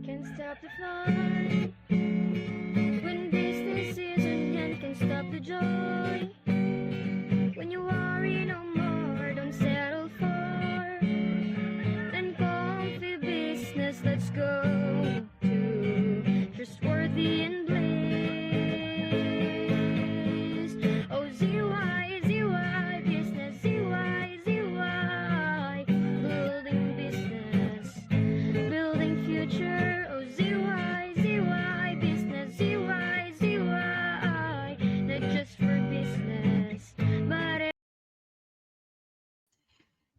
Can't stop the fun when business isn't and can stop the joy. When you worry no more, don't settle for then comfy business. Let's go to trustworthy and bliss. Oh, ZY, ZY, business, ZY, ZY, building business, building future. Oh, ZY, ZY, business, ZY, ZY, not just for business, but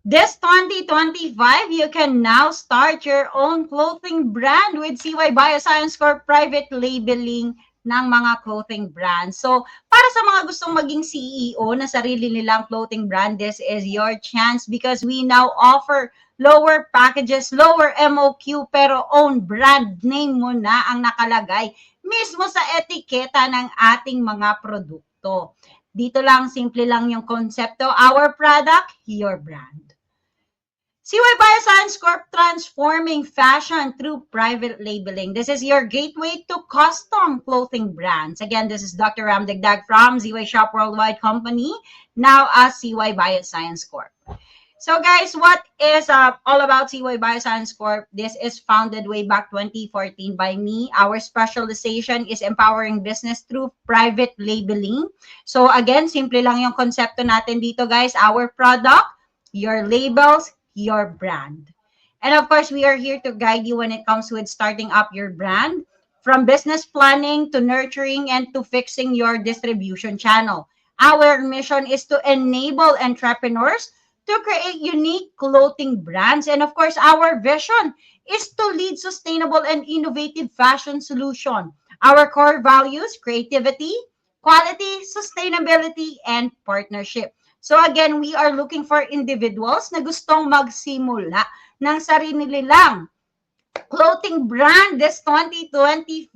This 2025, you can now start your own clothing brand with CY Bioscience Corp private labeling ng mga clothing brands. So, para sa mga gustong maging CEO na sarili nilang clothing brand, this is your chance because we now offer lower packages, lower MOQ, pero own brand name mo na ang nakalagay mismo sa etiketa ng ating mga produkto. Dito lang, simple lang yung konsepto. Our product, your brand. CY Bioscience Corp transforming fashion through private labeling. This is your gateway to custom clothing brands. Again, this is Dr. Ram Dagdag from ZY Shop Worldwide Company, now as CY Bioscience Corp. So guys, what is all about CY Bioscience Corp? This is founded way back 2014 by me. Our specialization is empowering business through private labeling. So again, simple lang yung konsepto natin dito guys. Our product, your labels, your brand. And of course, we are here to guide you when it comes with starting up your brand, from business planning to nurturing and to fixing your distribution channel. Our mission is to enable entrepreneurs to create unique clothing brands. And of course, our vision is to lead sustainable and innovative fashion solution. Our core values, creativity, quality, sustainability, and partnership. So again, we are looking for individuals na gustong magsimula ng sarili nilang clothing brand this 2025.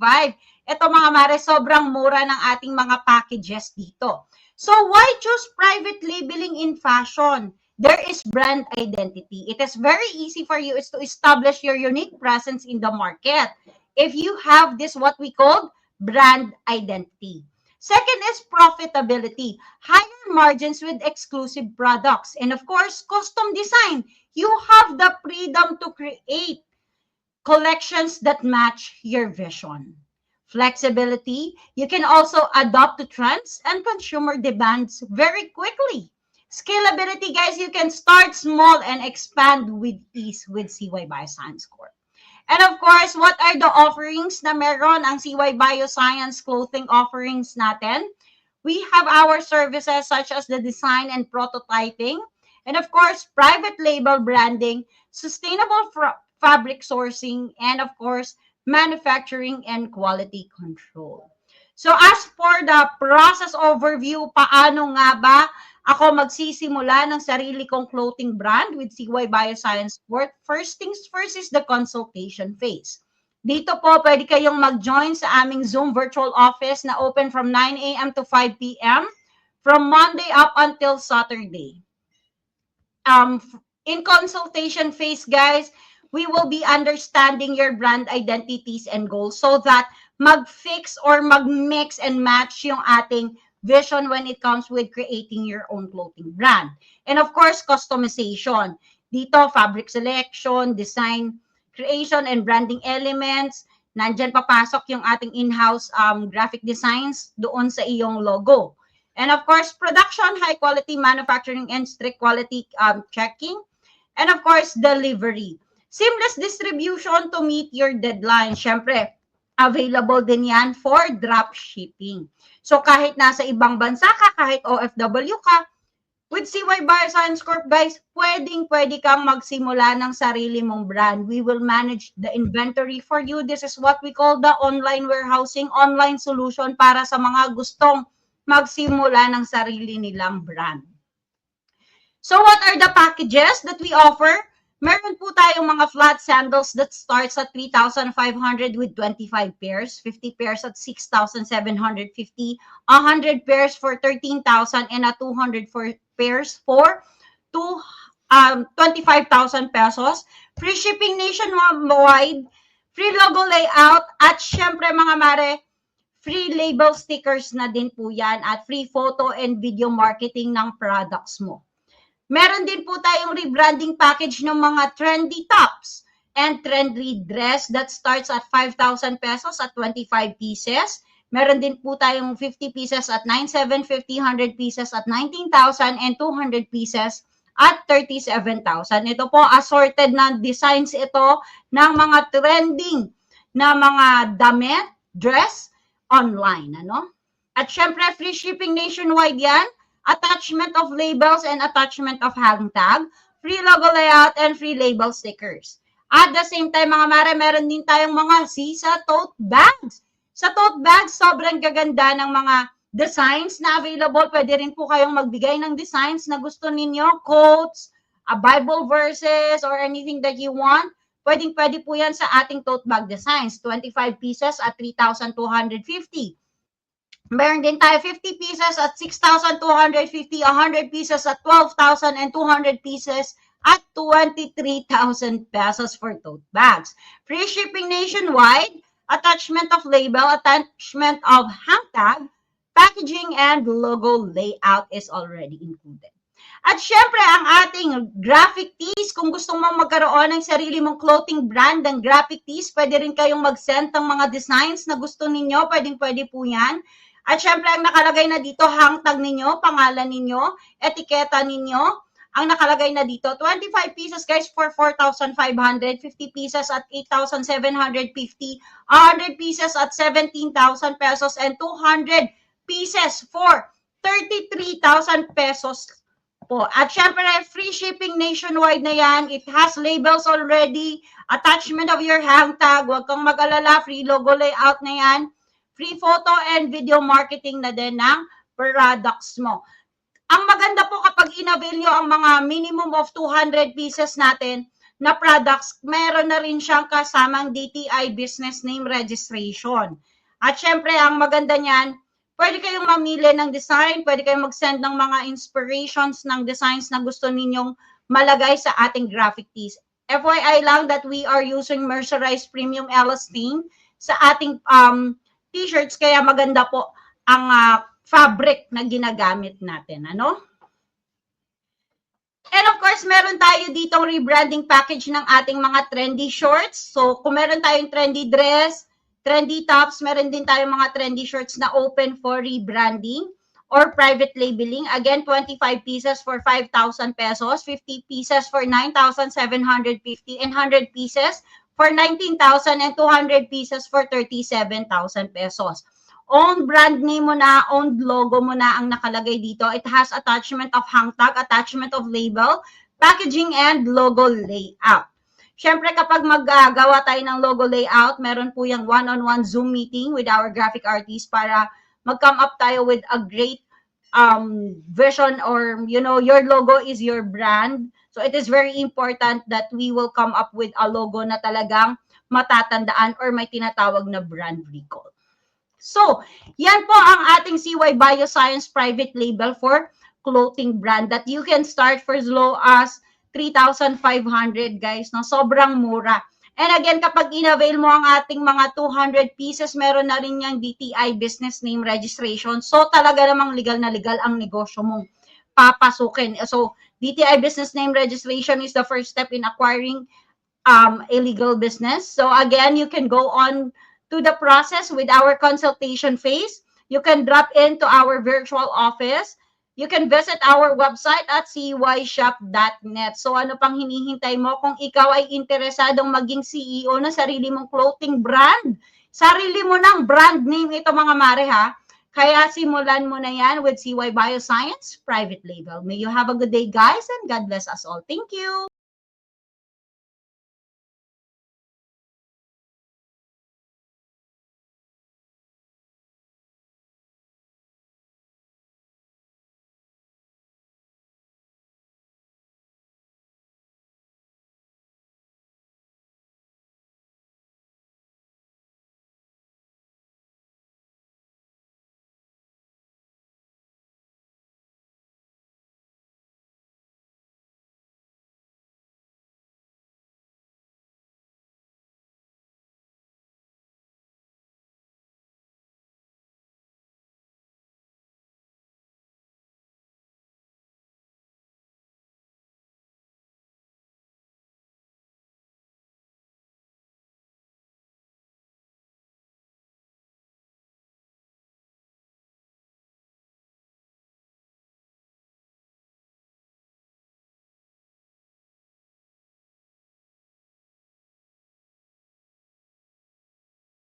Ito mga mare, sobrang mura ng ating mga packages dito. So why choose private labeling in fashion? There is brand identity. It is very easy for you is to establish your unique presence in the market. If you have this what we call brand identity. Second is profitability. Higher margins with exclusive products. And of course, custom design. You have the freedom to create collections that match your vision. Flexibility. You can also adapt to trends and consumer demands very quickly. Scalability, guys, you can start small and expand with ease with CY Bioscience Corp. And of course, what are the offerings na meron ang CY Bioscience clothing offerings natin? We have our services such as the design and prototyping, and of course, private label branding, sustainable fabric sourcing, and of course, manufacturing and quality control. So as for the process overview, paano nga ba ako magsisimula ng sarili kong clothing brand with CY Bioscience Corp? First things first is the consultation phase. Dito po, pwede kayong mag-join sa aming Zoom virtual office na open from 9 a.m. to 5 p.m. from Monday up until Saturday. In consultation phase, guys, we will be understanding your brand identities and goals so that mag-fix or mag-mix and match yung ating vision when it comes with creating your own clothing brand. And of course, customization. Dito, fabric selection, design, creation, and branding elements. Nandyan papasok yung ating in-house graphic designs doon sa iyong logo. And of course, production, high quality manufacturing, and strict quality checking. And of course, delivery. Seamless distribution to meet your deadline. Siyempre, available din yan for drop shipping. So kahit nasa ibang bansa ka, kahit OFW ka, with CY Bioscience Corp, guys, pwede kang magsimula ng sarili mong brand. We will manage the inventory for you. This is what we call the online warehousing, online solution para sa mga gustong magsimula ng sarili nilang brand. So what are the packages that we offer? Meron po tayong mga flat sandals that starts at 3,500 with 25 pairs, 50 pairs at 6,750, 100 pairs for 13,000, and 200 pairs for 25,000 pesos. Free shipping nationwide, free logo layout, at syempre mga mare, free label stickers na din po yan at free photo and video marketing ng products mo. Meron din po tayong rebranding package ng mga trendy tops and trendy dress that starts at 5,000 pesos at 25 pieces. Meron din po tayong 50 pieces at 9,750, 100 pieces at 19,000, and 200 pieces at 37,000. Ito po, assorted na designs ito ng mga trending na mga damit, dress, online. Ano? At syempre, free shipping nationwide yan. Attachment of labels and attachment of hang tag, free logo layout, and free label stickers. At the same time, mga mare, meron din tayong mga Sisa tote bags. Sa tote bags, sobrang gaganda ng mga designs na available. Pwede rin po kayong magbigay ng designs na gusto ninyo, quotes, Bible verses, or anything that you want. Pwede po yan sa ating tote bag designs. 25 pieces at 3,250. Meron din tayo 50 pieces at 6,250, 100 pieces at 12,000, and 200 pieces at 23,000 pesos for tote bags. Free shipping nationwide, attachment of label, attachment of hang tag, packaging, and logo layout is already included. At syempre, ang ating graphic tees, kung gusto mo magkaroon ng sarili mong clothing brand ng graphic tees, pwede rin kayong mag-send ng mga designs na gusto ninyo, pwede po yan. At syempre, ang nakalagay na dito, hang tag ninyo, pangalan ninyo, etiketa ninyo, ang nakalagay na dito, 25 pieces guys for 4,500, 50 pieces at 8,750, 100 pieces at 17,000 pesos, and 200 pieces for 33,000 pesos po. At syempre, free shipping nationwide na yan. It has labels already, attachment of your hang tag, huwag kang mag-alala, free logo layout na yan. Free photo and video marketing na din ng products mo. Ang maganda po kapag in-avail nyo ang mga minimum of 200 pieces natin na products, meron na rin siyang kasamang DTI business name registration. At syempre, ang maganda niyan, pwede kayong mamili ng design, pwede kayong mag-send ng mga inspirations ng designs na gusto ninyong malagay sa ating graphic tees. FYI lang that we are using mercerized premium elastane sa ating t-shirts, kaya maganda po ang fabric na ginagamit natin, ano? And of course, meron tayo ditong rebranding package ng ating mga trendy shorts. So, kung meron tayong trendy dress, trendy tops, meron din tayong mga trendy shorts na open for rebranding or private labeling. Again, 25 pieces for 5,000 pesos, 50 pieces for 9,750, and 100 pieces for 19,000, and 200 pieces for 37,000 pesos. Own brand name mo na, own logo mo na ang nakalagay dito. It has attachment of hang tag, attachment of label, packaging, and logo layout. Siyempre, kapag maggawa tayo ng logo layout, meron po yung one-on-one Zoom meeting with our graphic artist para mag-come up tayo with a great vision, or, you know, your logo is your brand. So, it is very important that we will come up with a logo na talagang matatandaan or may tinatawag na brand recall. So, yan po ang ating CY Bioscience private label for clothing brand that you can start for as low as 3,500 guys. No? Sobrang mura. And again, kapag in-avail mo ang ating mga 200 pieces, meron na rin yung DTI business name registration. So, talaga namang legal na legal ang negosyo mong papasukin. So, DTI business name registration is the first step in acquiring a legal business. So, again, you can go on to the process with our consultation phase. You can drop into our virtual office. You can visit our website at cyshop.net. So ano pang hinihintay mo kung ikaw ay interesadong maging CEO ng sarili mong clothing brand? Sarili mo ng brand name ito mga mare ha. Kaya simulan mo na yan with CY Bioscience Private Label. May you have a good day guys and God bless us all. Thank you!